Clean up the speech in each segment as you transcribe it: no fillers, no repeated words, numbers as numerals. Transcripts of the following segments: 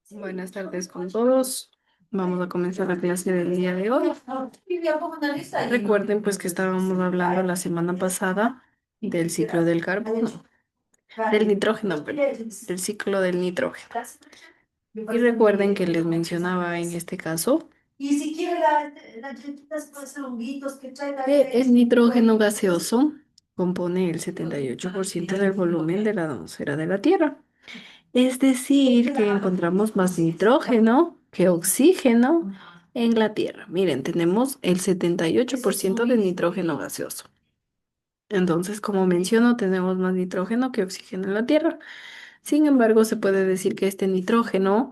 Buenas tardes con todos. Vamos a comenzar la clase del día de hoy. Recuerden pues que estábamos hablando la semana pasada del ciclo del carbono, del nitrógeno, perdón, del ciclo del nitrógeno. Y recuerden que les mencionaba en este caso que el nitrógeno gaseoso compone el 78% del volumen de la atmósfera de la Tierra. Es decir, que encontramos más nitrógeno que oxígeno en la Tierra. Miren, tenemos el 78% de nitrógeno gaseoso. Entonces, como menciono, tenemos más nitrógeno que oxígeno en la Tierra. Sin embargo, se puede decir que este nitrógeno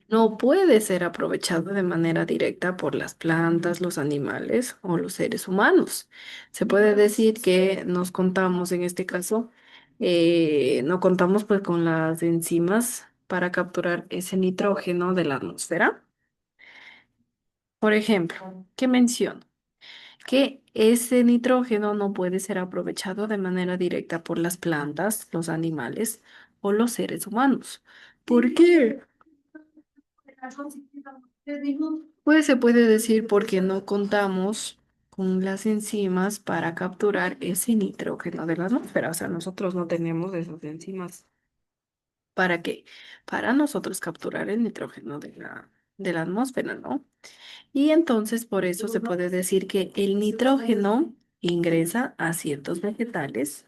no puede ser aprovechado de manera directa por las plantas, los animales o los seres humanos. Se puede decir que nos contamos, en este caso, no contamos pues con las enzimas para capturar ese nitrógeno de la atmósfera. Por ejemplo, ¿qué menciono? Que ese nitrógeno no puede ser aprovechado de manera directa por las plantas, los animales o los seres humanos. ¿Por qué? Pues se puede decir porque no contamos con las enzimas para capturar ese nitrógeno de la atmósfera. O sea, nosotros no tenemos esas enzimas. ¿Para qué? Para nosotros capturar el nitrógeno de la atmósfera, ¿no? Y entonces por eso se puede decir que el nitrógeno ingresa a ciertos vegetales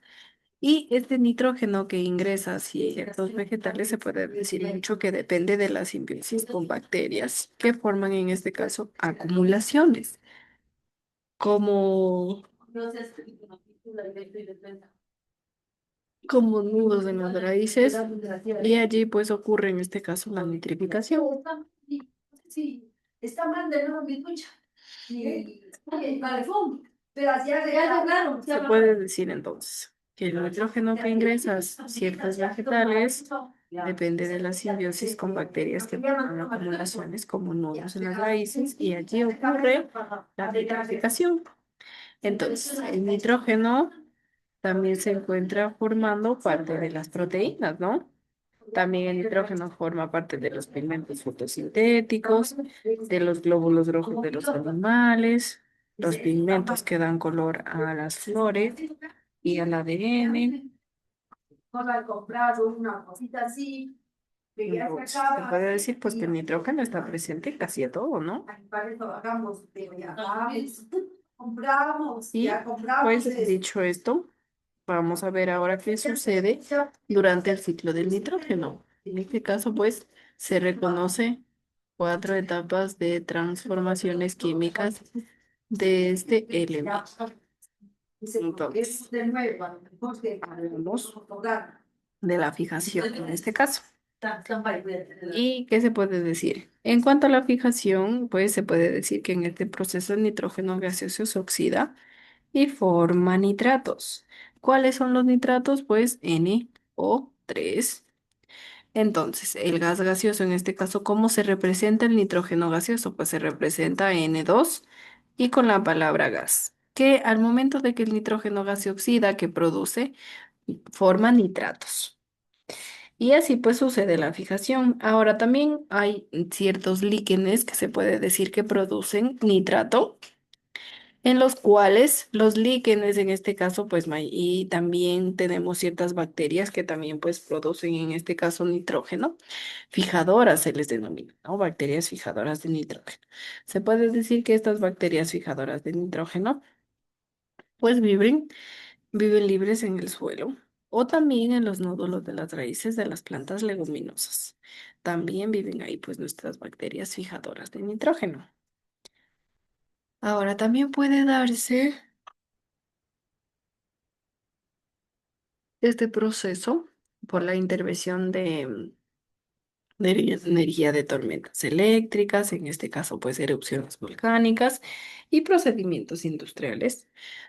y este nitrógeno que ingresa a ciertos vegetales se puede decir mucho que depende de la simbiosis con bacterias que forman en este caso acumulaciones, como, como nudos en las raíces y allí pues ocurre en este caso la nitrificación. Sí, está mal de nuevo mi escucha. Sí, vale, pum. Pero así ya claro. Se puede decir entonces que el nitrógeno que ingresas a ciertos vegetales depende de la simbiosis con bacterias que forman acumulaciones como nudos en las raíces y allí ocurre la nitrificación. Entonces, el nitrógeno también se encuentra formando parte de las proteínas, ¿no? También el nitrógeno forma parte de los pigmentos fotosintéticos, de los glóbulos rojos de los animales, los pigmentos que dan color a las flores y al ADN. Vamos a comprar una cosita así. Entonces, se puede decir pues que el nitrógeno está presente en casi todo, ¿no? Para eso hagamos, compramos, y ya compramos. Pues dicho esto, vamos a ver ahora qué sucede durante el ciclo del nitrógeno. En este caso, pues, se reconoce cuatro etapas de transformaciones químicas de este elemento. Entonces, hablamos de la fijación en este caso. ¿Y qué se puede decir? En cuanto a la fijación, pues se puede decir que en este proceso el nitrógeno gaseoso se oxida y forma nitratos. ¿Cuáles son los nitratos? Pues NO3. Entonces, el gas gaseoso, en este caso, ¿cómo se representa el nitrógeno gaseoso? Pues se representa N2 y con la palabra gas, que al momento de que el nitrógeno gas se oxida, que produce, forma nitratos. Y así pues sucede la fijación. Ahora también hay ciertos líquenes que se puede decir que producen nitrato en los cuales los líquenes, en este caso, pues, y también tenemos ciertas bacterias que también, pues, producen, en este caso, nitrógeno, fijadoras se les denomina, ¿no? Bacterias fijadoras de nitrógeno. Se puede decir que estas bacterias fijadoras de nitrógeno, pues, viven libres en el suelo o también en los nódulos de las raíces de las plantas leguminosas. También viven ahí, pues, nuestras bacterias fijadoras de nitrógeno. Ahora, también puede darse este proceso por la intervención de energía de tormentas eléctricas, en este caso pues erupciones volcánicas y procedimientos industriales.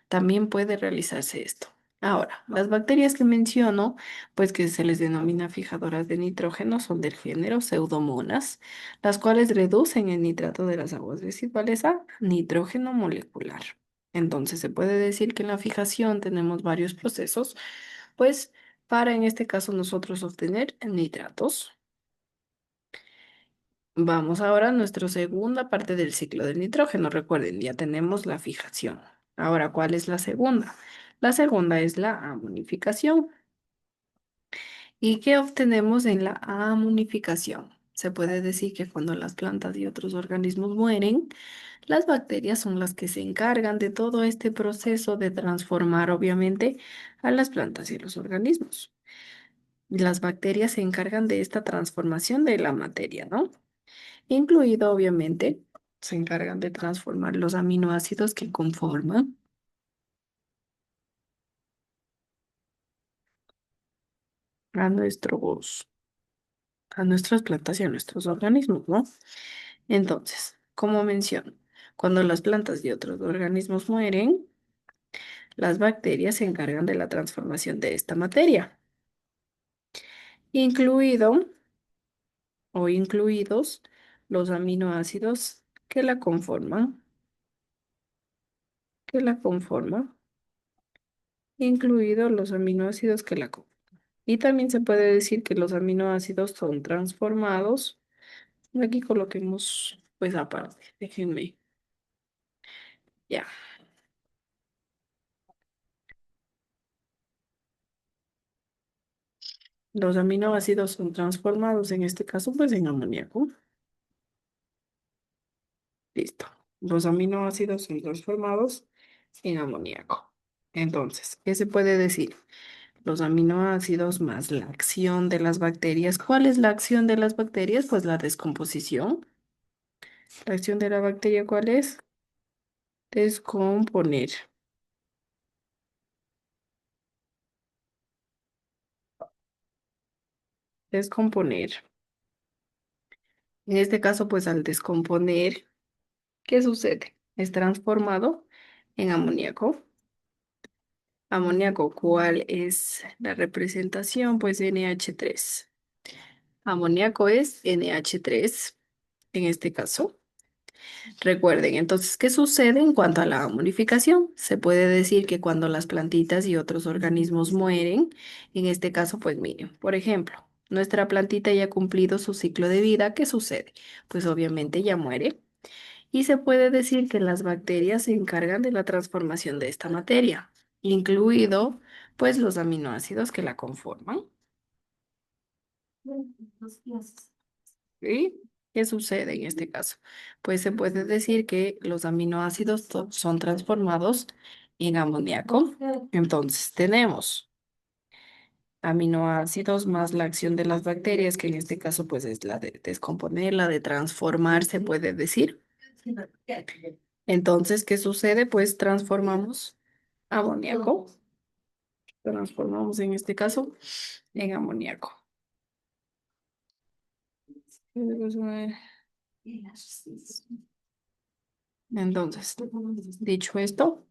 También puede realizarse esto. Ahora, las bacterias que menciono, pues que se les denomina fijadoras de nitrógeno, son del género Pseudomonas, las cuales reducen el nitrato de las aguas residuales a nitrógeno molecular. Entonces, se puede decir que en la fijación tenemos varios procesos, pues para en este caso nosotros obtener nitratos. Vamos ahora a nuestra segunda parte del ciclo del nitrógeno. Recuerden, ya tenemos la fijación. Ahora, ¿cuál es la segunda? La segunda es la amonificación. ¿Y qué obtenemos en la amonificación? Se puede decir que cuando las plantas y otros organismos mueren, las bacterias son las que se encargan de todo este proceso de transformar, obviamente, a las plantas y los organismos. Las bacterias se encargan de esta transformación de la materia, ¿no? Incluido, obviamente, se encargan de transformar los aminoácidos que conforman a a nuestras plantas y a nuestros organismos, ¿no? Entonces, como menciono, cuando las plantas y otros organismos mueren, las bacterias se encargan de la transformación de esta materia, incluido o incluidos los aminoácidos que la conforman, incluidos los aminoácidos que la conforman. Y también se puede decir que los aminoácidos son transformados. Aquí coloquemos, pues aparte, déjenme, ya. Los aminoácidos son transformados, en este caso, pues en amoníaco. Listo. Los aminoácidos son transformados en amoníaco. Entonces, ¿qué se puede decir? Los aminoácidos más la acción de las bacterias. ¿Cuál es la acción de las bacterias? Pues la descomposición. La acción de la bacteria, ¿cuál es? Descomponer. Descomponer. En este caso, pues al descomponer, ¿qué sucede? Es transformado en amoníaco. Amoníaco, ¿cuál es la representación? Pues NH3. Amoníaco es NH3 en este caso. Recuerden, entonces, ¿qué sucede en cuanto a la amonificación? Se puede decir que cuando las plantitas y otros organismos mueren, en este caso, pues miren, por ejemplo, nuestra plantita ya ha cumplido su ciclo de vida, ¿qué sucede? Pues obviamente ya muere y se puede decir que las bacterias se encargan de la transformación de esta materia, incluido pues los aminoácidos que la conforman. ¿Sí? ¿Qué sucede en este caso? Pues se puede decir que los aminoácidos son transformados en amoníaco. Entonces tenemos aminoácidos más la acción de las bacterias, que en este caso pues es la de descomponer, la de transformar, se puede decir. Entonces, ¿qué sucede? Pues transformamos amoníaco, transformamos en este caso en amoníaco. Entonces, dicho esto,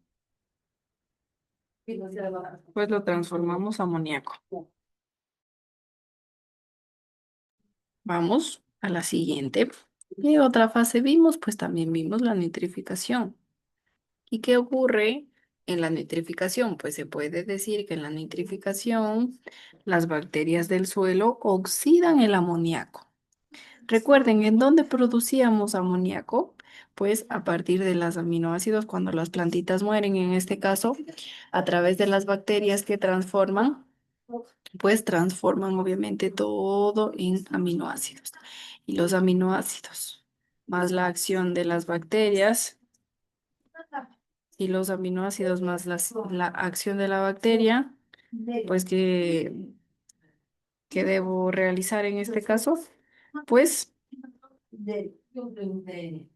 pues lo transformamos a amoníaco. Vamos a la siguiente. ¿Qué otra fase vimos? Pues también vimos la nitrificación. ¿Y qué ocurre en la nitrificación? Pues se puede decir que en la nitrificación las bacterias del suelo oxidan el amoníaco. Recuerden, ¿en dónde producíamos amoníaco? Pues a partir de los aminoácidos cuando las plantitas mueren, en este caso, a través de las bacterias que transforman, pues transforman obviamente todo en aminoácidos. Y los aminoácidos, más la acción de las bacterias y los aminoácidos más la acción de la bacteria, pues que debo realizar en este caso, pues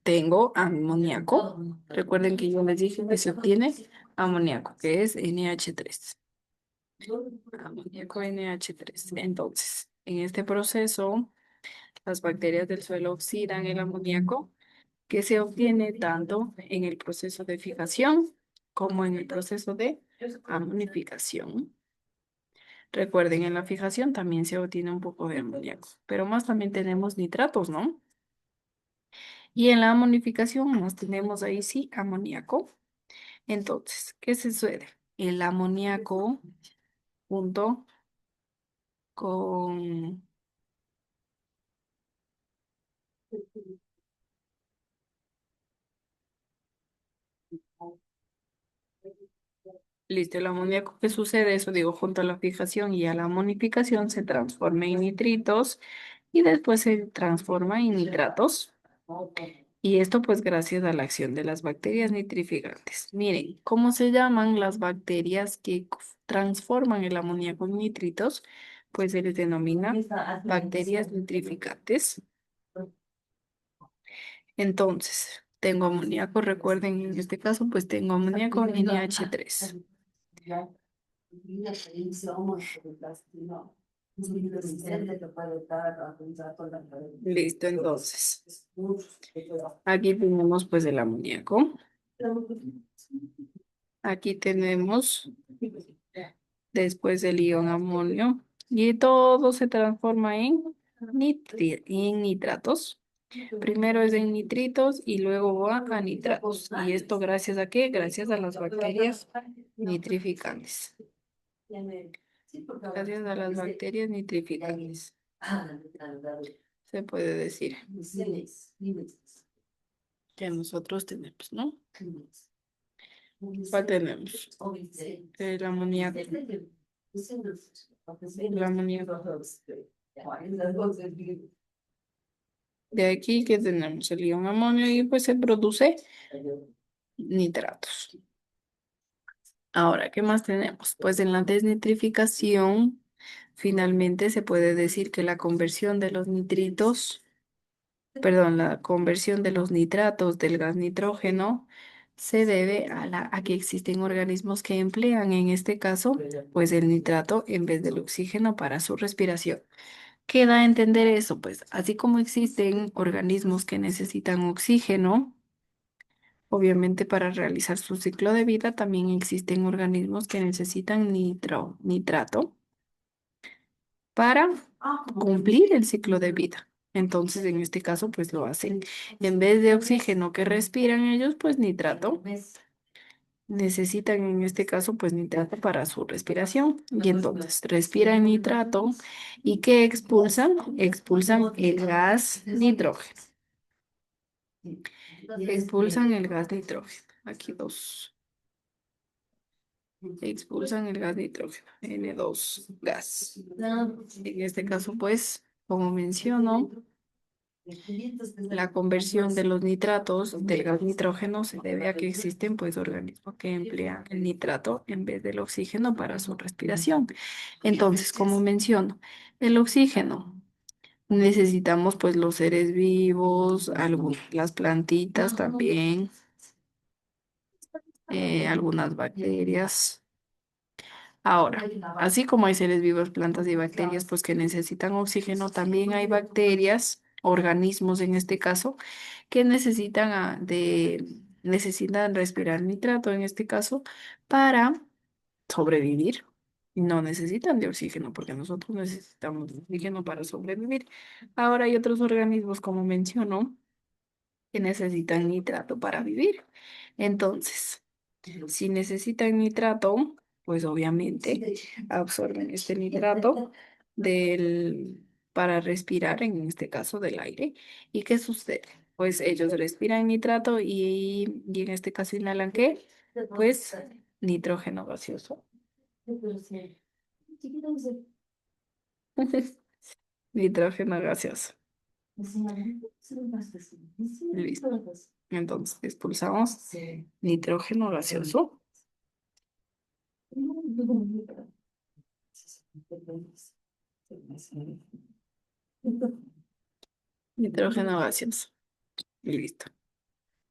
tengo amoníaco. Recuerden que yo les dije que se obtiene amoníaco, que es NH3. Amoníaco NH3. Entonces, en este proceso, las bacterias del suelo oxidan el amoníaco, que se obtiene tanto en el proceso de fijación como en el proceso de amonificación. Recuerden, en la fijación también se obtiene un poco de amoníaco, pero más también tenemos nitratos, ¿no? Y en la amonificación más tenemos ahí sí amoníaco. Entonces, ¿qué sucede? El amoníaco junto con Listo, el amoníaco, ¿qué sucede? Eso digo, junto a la fijación y a la amonificación se transforma en nitritos y después se transforma en nitratos. Y esto pues gracias a la acción de las bacterias nitrificantes. Miren, ¿cómo se llaman las bacterias que transforman el amoníaco en nitritos? Pues se les denomina bacterias nitrificantes. Entonces, tengo amoníaco, recuerden, en este caso pues tengo amoníaco NH3. Listo, entonces. Aquí tenemos pues el amoníaco. Aquí tenemos después el ion amonio y todo se transforma en, en nitratos. Primero es en nitritos y luego va a nitratos. ¿Y esto gracias a qué? Gracias a las bacterias nitrificantes. Gracias a las bacterias nitrificantes. Se puede decir que nosotros tenemos, ¿no? ¿Cuál tenemos? El amoníaco. El amoníaco. De aquí que tenemos el ion amonio y pues se produce nitratos. Ahora, ¿qué más tenemos? Pues en la desnitrificación, finalmente se puede decir que la conversión de los nitritos, perdón, la conversión de los nitratos del gas nitrógeno se debe a que existen organismos que emplean, en este caso, pues el nitrato en vez del oxígeno para su respiración. ¿Qué da a entender eso? Pues así como existen organismos que necesitan oxígeno, obviamente para realizar su ciclo de vida, también existen organismos que necesitan nitrato para cumplir el ciclo de vida. Entonces, en este caso, pues lo hacen. En vez de oxígeno que respiran ellos, pues nitrato. Necesitan en este caso, pues nitrato para su respiración. Y entonces respiran nitrato. ¿Y qué expulsan? Expulsan el gas nitrógeno. Expulsan el gas nitrógeno. Aquí dos. Expulsan el gas nitrógeno, N2 gas. En este caso, pues, como menciono, la conversión de los nitratos del gas nitrógeno se debe a que existen, pues, organismos que emplean el nitrato en vez del oxígeno para su respiración. Entonces, como menciono, el oxígeno necesitamos, pues, los seres vivos, las plantitas también, algunas bacterias. Ahora, así como hay seres vivos, plantas y bacterias, pues que necesitan oxígeno, también hay bacterias, organismos en este caso, que necesitan necesitan respirar nitrato en este caso para sobrevivir. No necesitan de oxígeno porque nosotros necesitamos de oxígeno para sobrevivir. Ahora hay otros organismos, como mencionó, que necesitan nitrato para vivir. Entonces, si necesitan nitrato, pues obviamente absorben este nitrato para respirar, en este caso del aire. ¿Y qué sucede? Pues ellos respiran nitrato y en este caso inhalan ¿qué? Pues nitrógeno gaseoso. Nitrógeno gaseoso. Listo. Entonces expulsamos nitrógeno gaseoso. Nitrógeno gaseoso. Listo.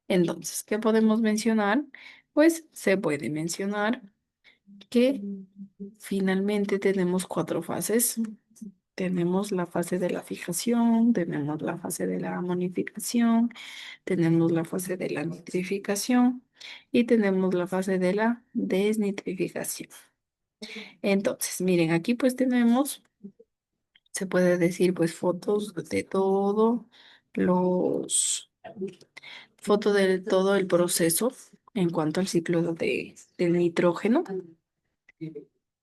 Entonces, ¿qué podemos mencionar? Pues se puede mencionar que finalmente tenemos cuatro fases. Tenemos la fase de la fijación, tenemos la fase de la amonificación, tenemos la fase de la nitrificación y tenemos la fase de la desnitrificación. Entonces, miren, aquí pues tenemos, se puede decir pues fotos de todo los, foto de todo el proceso en cuanto al ciclo del nitrógeno.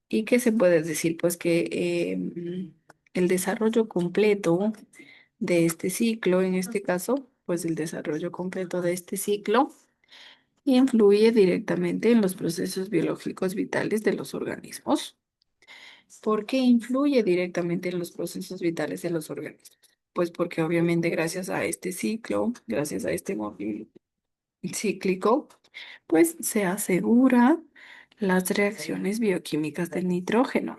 ¿Y qué se puede decir? Pues que el desarrollo completo de este ciclo, en este caso, pues el desarrollo completo de este ciclo influye directamente en los procesos biológicos vitales de los organismos. ¿Por qué influye directamente en los procesos vitales de los organismos? Pues porque obviamente gracias a este ciclo, gracias a este movimiento cíclico, pues se asegura las reacciones bioquímicas del nitrógeno.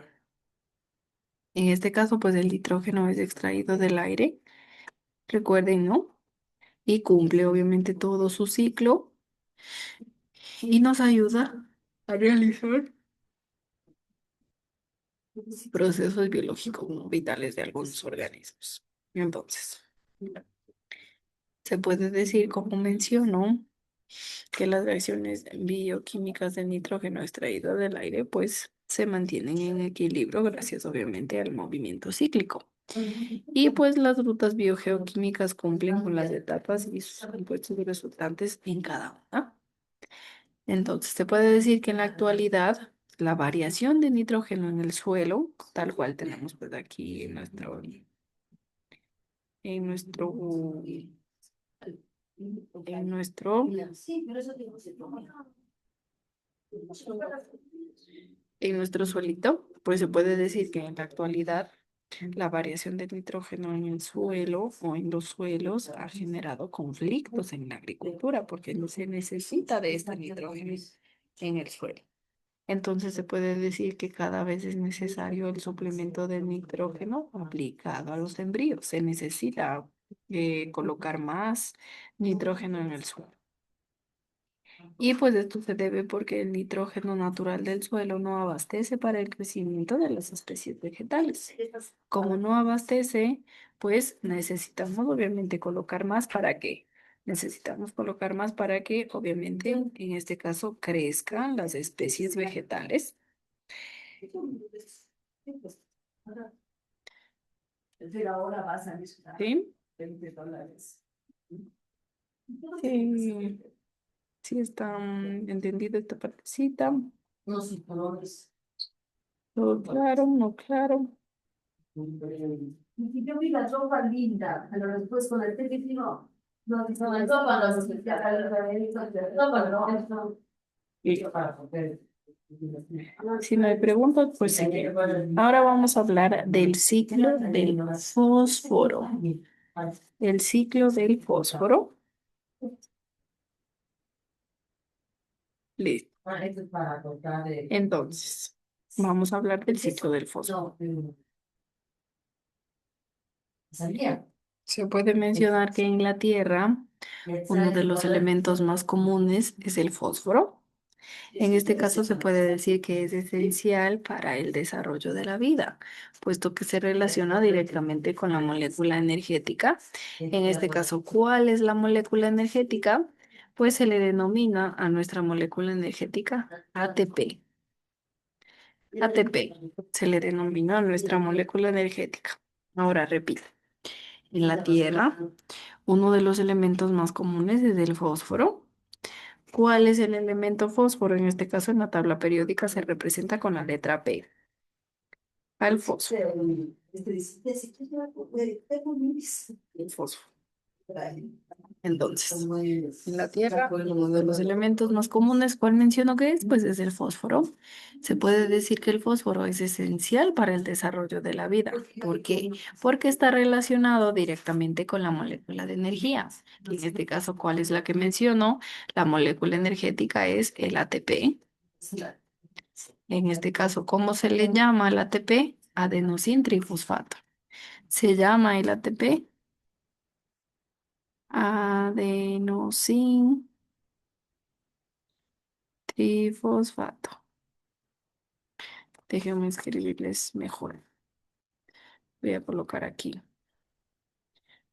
En este caso, pues el nitrógeno es extraído del aire, recuerden, ¿no? Y cumple obviamente todo su ciclo y nos ayuda a realizar procesos biológicos vitales de algunos organismos. Entonces, se puede decir, como mencionó, que las reacciones bioquímicas del nitrógeno extraído del aire, pues se mantienen en equilibrio gracias obviamente al movimiento cíclico. Y pues las rutas biogeoquímicas cumplen con las etapas y sus compuestos resultantes en cada una. Entonces, se puede decir que en la actualidad la variación de nitrógeno en el suelo, tal cual tenemos pues aquí en nuestro, en nuestro, en nuestro suelito, pues se puede decir que en la actualidad la variación de nitrógeno en el suelo o en los suelos ha generado conflictos en la agricultura porque no se necesita de este nitrógeno en el suelo. Entonces se puede decir que cada vez es necesario el suplemento de nitrógeno aplicado a los embrios. Se necesita colocar más nitrógeno en el suelo. Y pues esto se debe porque el nitrógeno natural del suelo no abastece para el crecimiento de las especies vegetales. Como no abastece, pues necesitamos obviamente colocar más para que, necesitamos colocar más para que obviamente en este caso crezcan las especies vegetales. ¿Sí? Sí, sí está entendido esta partecita. Todo claro, no claro. Yo vi la ropa linda, pero después con el teléfono no, la ropa no se Si no hay preguntas, pues sí. Ahora vamos a hablar del ciclo del fósforo. El ciclo del fósforo. Listo. Entonces, vamos a hablar del ciclo del fósforo. Se puede mencionar que en la Tierra uno de los elementos más comunes es el fósforo. En este caso se puede decir que es esencial para el desarrollo de la vida, puesto que se relaciona directamente con la molécula energética. En este caso, ¿cuál es la molécula energética? Pues se le denomina a nuestra molécula energética ATP. ATP se le denomina a nuestra molécula energética. Ahora repito, en la Tierra, uno de los elementos más comunes es el fósforo. ¿Cuál es el elemento fósforo? En este caso, en la tabla periódica se representa con la letra P. Al fósforo. El fósforo. Entonces, en la Tierra, uno de los elementos más comunes, ¿cuál menciono que es? Pues es el fósforo. Se puede decir que el fósforo es esencial para el desarrollo de la vida. ¿Por qué? Porque está relacionado directamente con la molécula de energía. En este caso, ¿cuál es la que menciono? La molécula energética es el ATP. En este caso, ¿cómo se le llama al ATP? Adenosín trifosfato. Se llama el ATP adenosín trifosfato. Déjenme escribirles mejor. Voy a colocar aquí.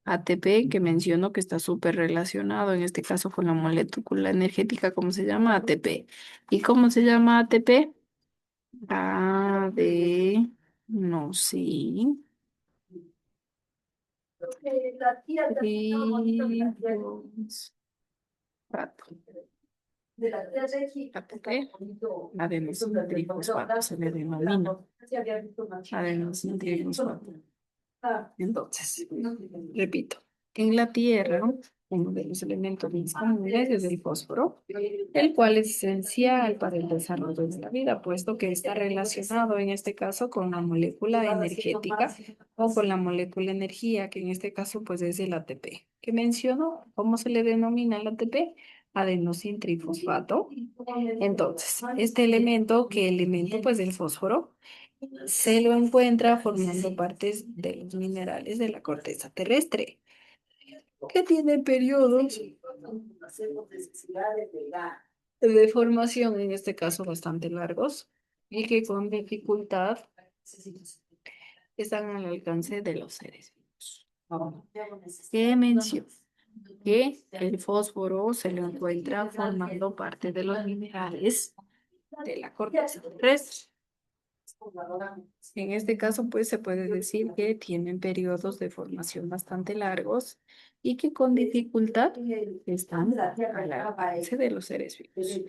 ATP, que menciono que está súper relacionado, en este caso con la molécula energética, ¿cómo se llama? ATP. ¿Y cómo se llama ATP? Adenosín trifosfato. ATP, adenosín trifosfato se le denomina. Adenosín trifosfato. Entonces, repito, en la Tierra, uno de los elementos más comunes es el fósforo, el cual es esencial para el desarrollo de la vida, puesto que está relacionado en este caso con la molécula energética o con la molécula energía, que en este caso pues es el ATP. ¿Qué menciono? ¿Cómo se le denomina el ATP? Adenosintrifosfato. Entonces, este elemento, ¿qué elemento? Pues el fósforo se lo encuentra formando partes de los minerales de la corteza terrestre, que tienen periodos de formación, en este caso bastante largos, y que con dificultad están al alcance de los seres vivos. Ahora, ¿qué menciono? Que el fósforo se lo encuentra formando parte de los minerales de la corteza terrestre. En este caso, pues se puede decir que tienen periodos de formación bastante largos y que con dificultad están al alcance de los seres vivos.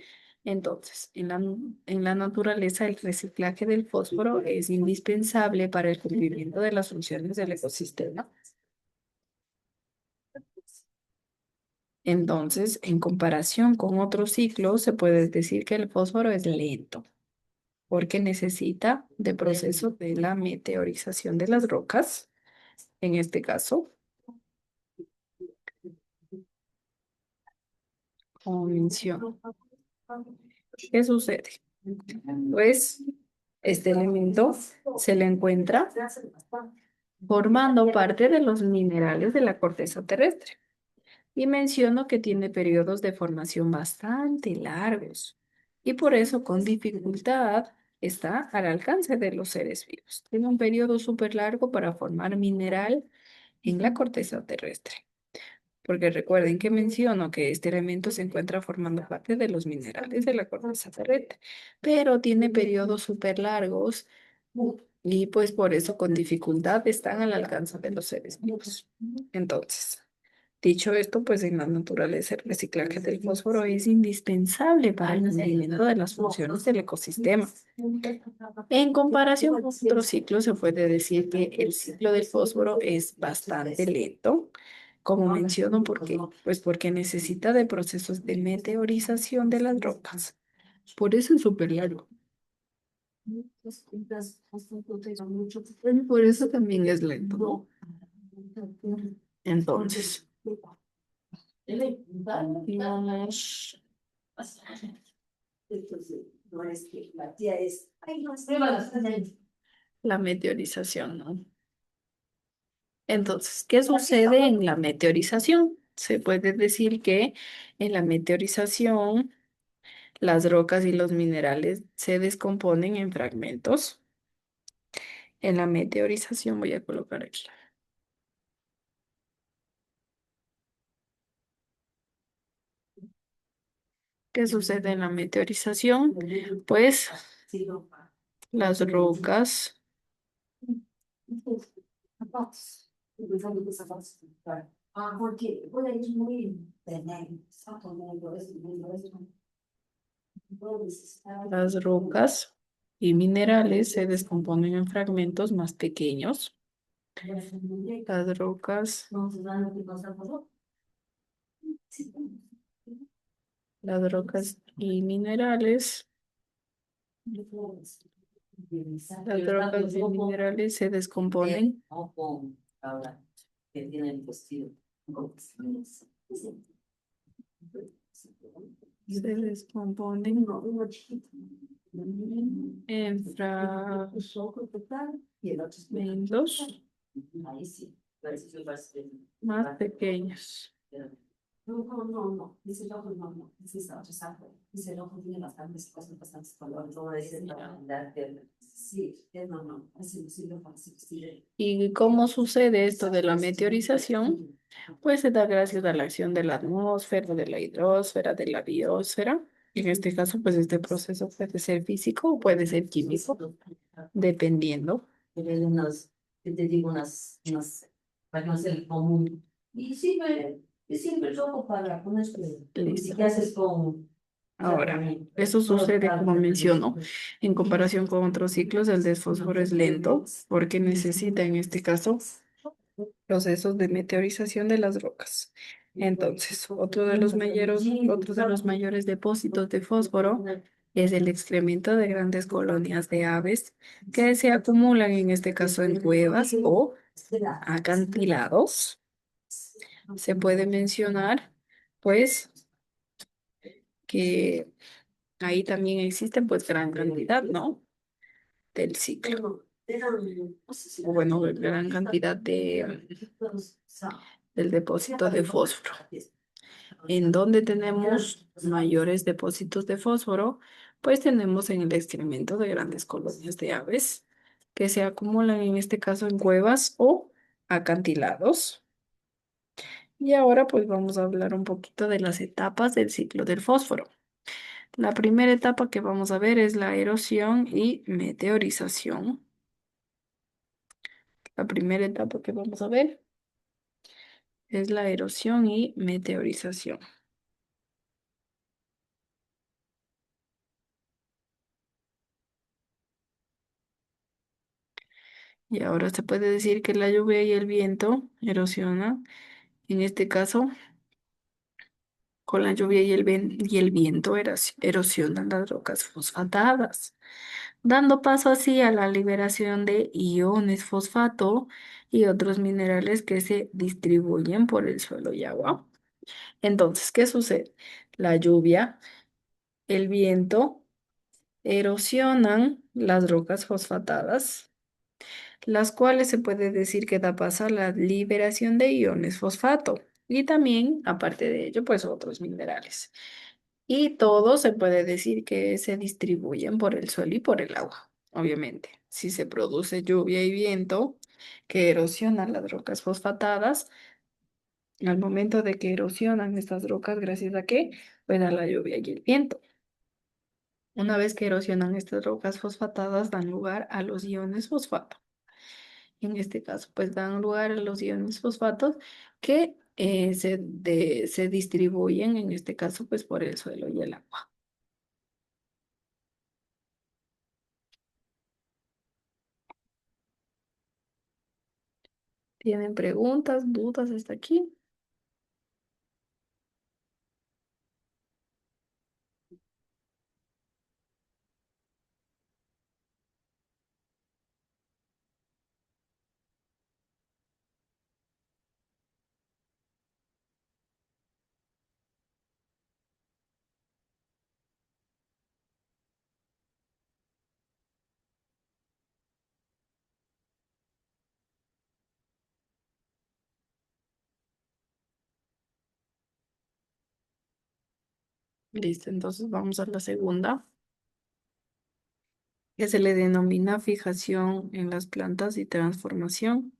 Entonces, en la naturaleza, el reciclaje del fósforo es indispensable para el cumplimiento de las funciones del ecosistema. Entonces, en comparación con otros ciclos, se puede decir que el fósforo es lento, porque necesita de procesos de la meteorización de las rocas, en este caso, como menciono. ¿Qué sucede? Pues este elemento se le encuentra formando parte de los minerales de la corteza terrestre. Y menciono que tiene periodos de formación bastante largos y por eso con dificultad está al alcance de los seres vivos. Tiene un periodo súper largo para formar mineral en la corteza terrestre. Porque recuerden que menciono que este elemento se encuentra formando parte de los minerales de la corteza terrestre, pero tiene periodos súper largos y pues por eso con dificultad están al alcance de los seres vivos. Entonces, dicho esto, pues en la naturaleza el reciclaje del fósforo es indispensable para el cumplimiento de las funciones del ecosistema. En comparación con otros ciclos, se puede decir que el ciclo del fósforo es bastante lento, como menciono, ¿por qué? Pues porque necesita de procesos de meteorización de las rocas. Por eso es súper largo. Y por eso también es lento, ¿no? Entonces, vamos. La meteorización, ¿no? Entonces, ¿qué sucede en la meteorización? Se puede decir que en la meteorización las rocas y los minerales se descomponen en fragmentos. En la meteorización voy a colocar aquí. ¿Qué sucede en la meteorización? Pues las rocas Las rocas y minerales se descomponen en fragmentos más pequeños. Las rocas, las rocas y minerales, las rocas y minerales se descomponen. Se descomponen en fragmentos más pequeños. ¿Y cómo sucede esto de la meteorización? Pues se da gracias a la acción de la atmósfera, de la hidrosfera, de la biosfera. En este caso, pues este proceso puede ser físico o puede ser químico, dependiendo. ¿Qué te digo? Para no ser común. Y siempre loco para poner. Listo. ¿Qué haces con? Ahora, eso sucede, como menciono, en comparación con otros ciclos, el desfósforo es lento porque necesita, en este caso, procesos de meteorización de las rocas. Entonces, otro de los mayores depósitos de fósforo es el excremento de grandes colonias de aves que se acumulan, en este caso, en cuevas o acantilados. Se puede mencionar, pues, que ahí también existe, pues, gran cantidad, ¿no? Del ciclo. O bueno, gran cantidad del depósito de fósforo. En donde tenemos mayores depósitos de fósforo, pues tenemos en el excremento de grandes colonias de aves que se acumulan, en este caso, en cuevas o acantilados. Y ahora pues vamos a hablar un poquito de las etapas del ciclo del fósforo. La primera etapa que vamos a ver es la erosión y meteorización. La primera etapa que vamos a ver es la erosión y meteorización. Y ahora se puede decir que la lluvia y el viento erosionan. En este caso, con la lluvia y el viento erosionan las rocas fosfatadas, dando paso así a la liberación de iones fosfato y otros minerales que se distribuyen por el suelo y agua. Entonces, ¿qué sucede? La lluvia, el viento erosionan las rocas fosfatadas, las cuales se puede decir que da paso a la liberación de iones fosfato y también, aparte de ello, pues otros minerales. Y todo se puede decir que se distribuyen por el suelo y por el agua, obviamente. Si se produce lluvia y viento que erosionan las rocas fosfatadas, al momento de que erosionan estas rocas, ¿gracias a qué? Pues a la lluvia y el viento. Una vez que erosionan estas rocas fosfatadas, dan lugar a los iones fosfato. En este caso, pues dan lugar a los iones fosfatos que se distribuyen, en este caso, pues por el suelo y el agua. ¿Tienen preguntas, dudas hasta aquí? Listo, entonces vamos a la segunda, que se le denomina fijación en las plantas y transmisión,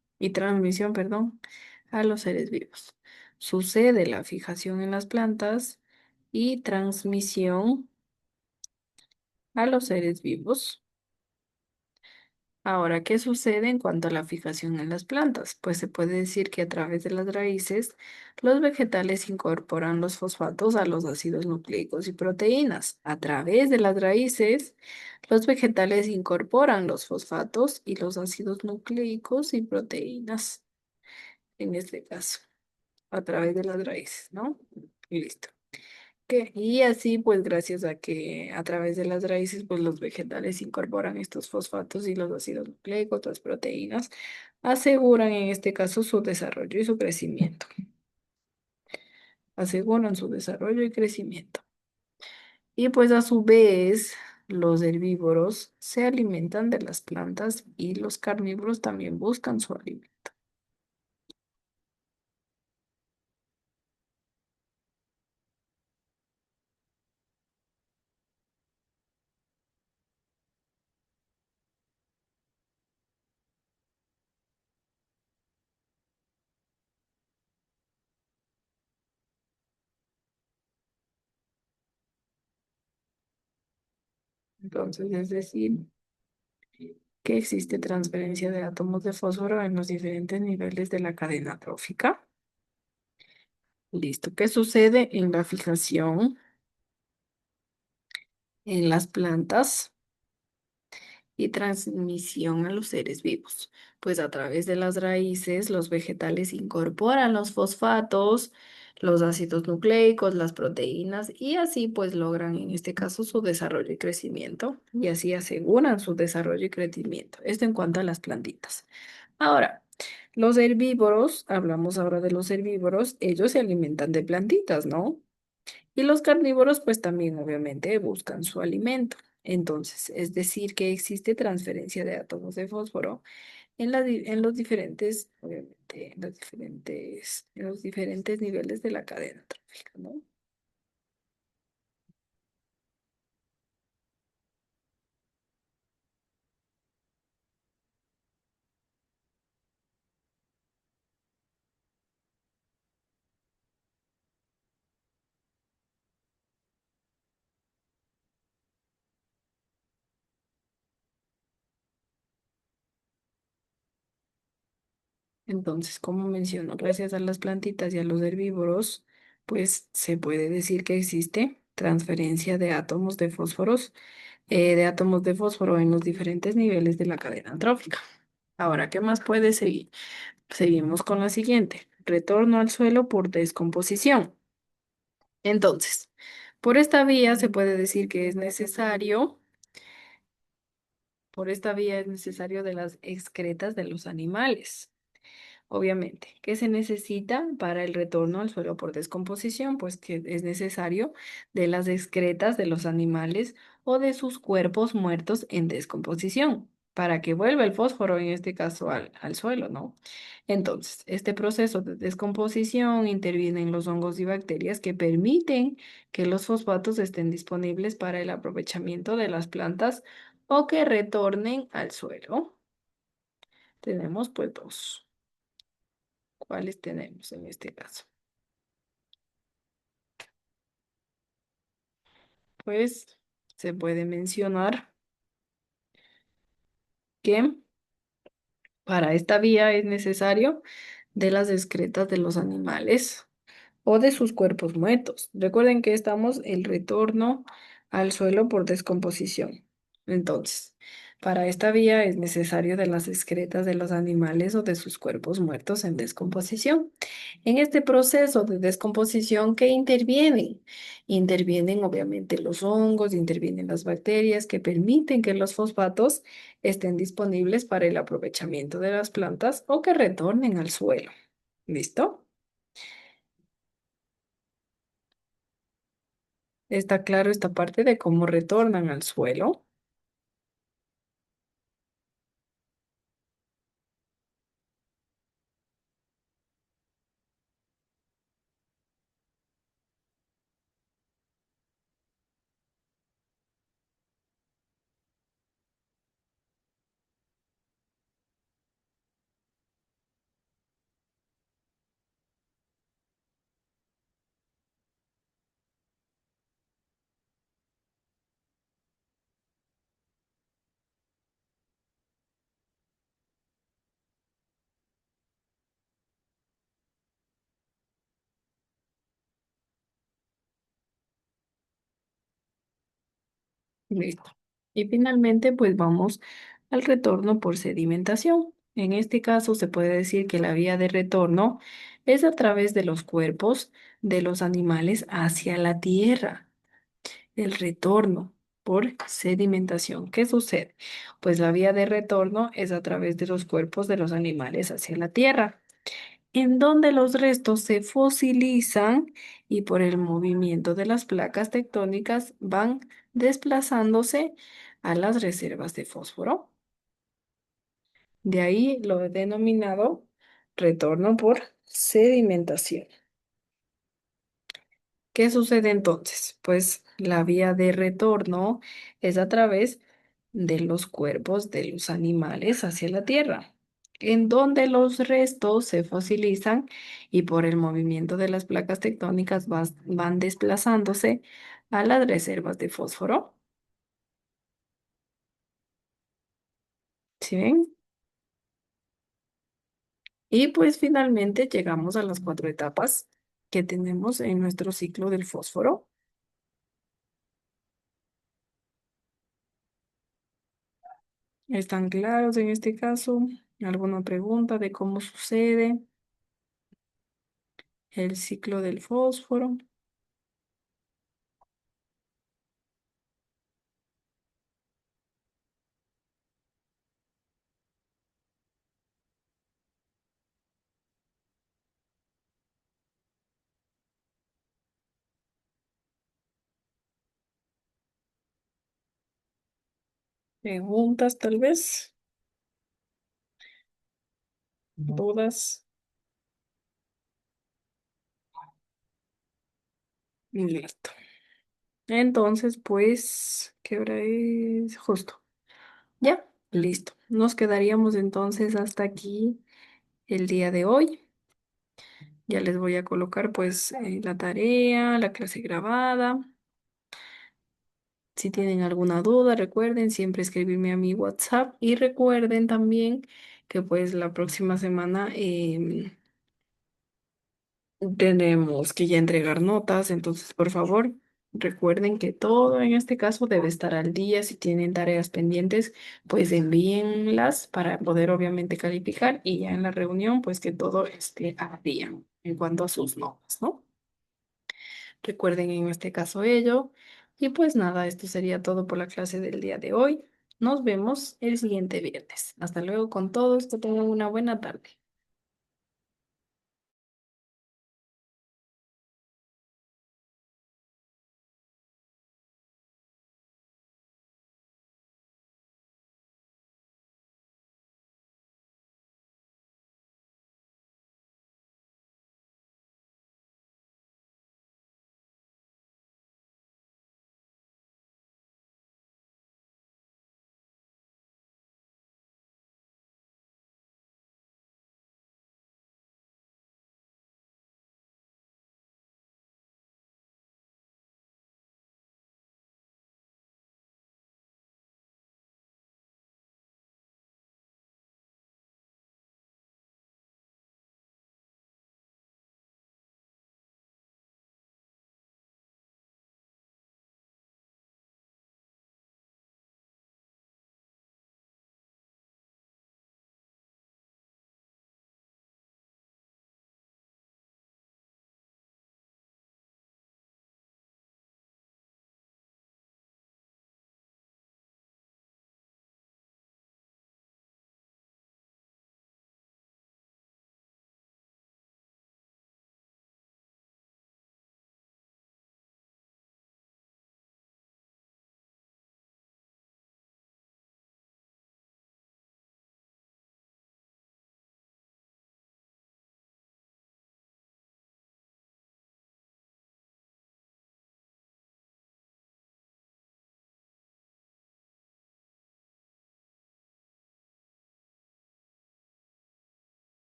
perdón, a los seres vivos. Sucede la fijación en las plantas y transmisión a los seres vivos. Ahora, ¿qué sucede en cuanto a la fijación en las plantas? Pues se puede decir que a través de las raíces, los vegetales incorporan los fosfatos a los ácidos nucleicos y proteínas. A través de las raíces, los vegetales incorporan los fosfatos y los ácidos nucleicos y proteínas, en este caso, a través de las raíces, ¿no? Y listo. Y así, pues gracias a que a través de las raíces, pues los vegetales incorporan estos fosfatos y los ácidos nucleicos, las proteínas, aseguran en este caso su desarrollo y su crecimiento. Aseguran su desarrollo y crecimiento. Y pues a su vez, los herbívoros se alimentan de las plantas y los carnívoros también buscan su alimento. Entonces, es decir, que existe transferencia de átomos de fósforo en los diferentes niveles de la cadena trófica. Listo. ¿Qué sucede en la fijación en las plantas? y transmisión a los seres vivos. Pues a través de las raíces, los vegetales incorporan los fosfatos, los ácidos nucleicos, las proteínas y así pues logran en este caso su desarrollo y crecimiento y así aseguran su desarrollo y crecimiento. Esto en cuanto a las plantitas. Ahora, los herbívoros, hablamos ahora de los herbívoros, ellos se alimentan de plantitas, ¿no? Y los carnívoros, pues también obviamente buscan su alimento. Entonces, es decir, que existe transferencia de átomos de fósforo en los diferentes, obviamente, en los diferentes niveles de la cadena trófica, ¿no? Entonces, como menciono, gracias a las plantitas y a los herbívoros, pues se puede decir que existe transferencia de átomos de fósforo en los diferentes niveles de la cadena trófica. Ahora, ¿qué más puede seguir? Seguimos con la siguiente. Retorno al suelo por descomposición. Entonces, por esta vía se puede decir que es necesario, por esta vía es necesario de las excretas de los animales. Obviamente, ¿qué se necesita para el retorno al suelo por descomposición? Pues que es necesario de las excretas de los animales o de sus cuerpos muertos en descomposición, para que vuelva el fósforo, en este caso, al suelo, ¿no? Entonces, este proceso de descomposición interviene en los hongos y bacterias que permiten que los fosfatos estén disponibles para el aprovechamiento de las plantas o que retornen al suelo. Tenemos pues dos. ¿Cuáles tenemos en este caso? Pues se puede mencionar que para esta vía es necesario de las excretas de los animales o de sus cuerpos muertos. Recuerden que estamos el retorno al suelo por descomposición. Entonces, para esta vía es necesario de las excretas de los animales o de sus cuerpos muertos en descomposición. En este proceso de descomposición, ¿qué intervienen? Intervienen obviamente los hongos, intervienen las bacterias que permiten que los fosfatos estén disponibles para el aprovechamiento de las plantas o que retornen al suelo. ¿Listo? Está claro esta parte de cómo retornan al suelo. Listo. Y finalmente, pues vamos al retorno por sedimentación. En este caso, se puede decir que la vía de retorno es a través de los cuerpos de los animales hacia la tierra. El retorno por sedimentación. ¿Qué sucede? Pues la vía de retorno es a través de los cuerpos de los animales hacia la tierra, en donde los restos se fosilizan y por el movimiento de las placas tectónicas van desplazándose a las reservas de fósforo. De ahí lo he denominado retorno por sedimentación. ¿Qué sucede entonces? Pues la vía de retorno es a través de los cuerpos de los animales hacia la tierra, en donde los restos se fosilizan y por el movimiento de las placas tectónicas van desplazándose a las reservas de fósforo. ¿Sí ven? Y pues finalmente llegamos a las cuatro etapas que tenemos en nuestro ciclo del fósforo. ¿Están claros en este caso? ¿Alguna pregunta de cómo sucede el ciclo del fósforo? ¿Preguntas tal vez? ¿Dudas? Listo. Entonces, pues, ¿qué hora es? Justo. Ya, listo. Nos quedaríamos entonces hasta aquí el día de hoy. Ya les voy a colocar pues la tarea, la clase grabada. Si tienen alguna duda, recuerden siempre escribirme a mi WhatsApp y recuerden también que pues la próxima semana tenemos que ya entregar notas, entonces por favor recuerden que todo en este caso debe estar al día. Si tienen tareas pendientes, pues envíenlas para poder obviamente calificar y ya en la reunión pues que todo esté al día en cuanto a sus notas, ¿no? Recuerden en este caso ello. Y pues nada, esto sería todo por la clase del día de hoy. Nos vemos el siguiente viernes. Hasta luego con todos, que tengan una buena tarde.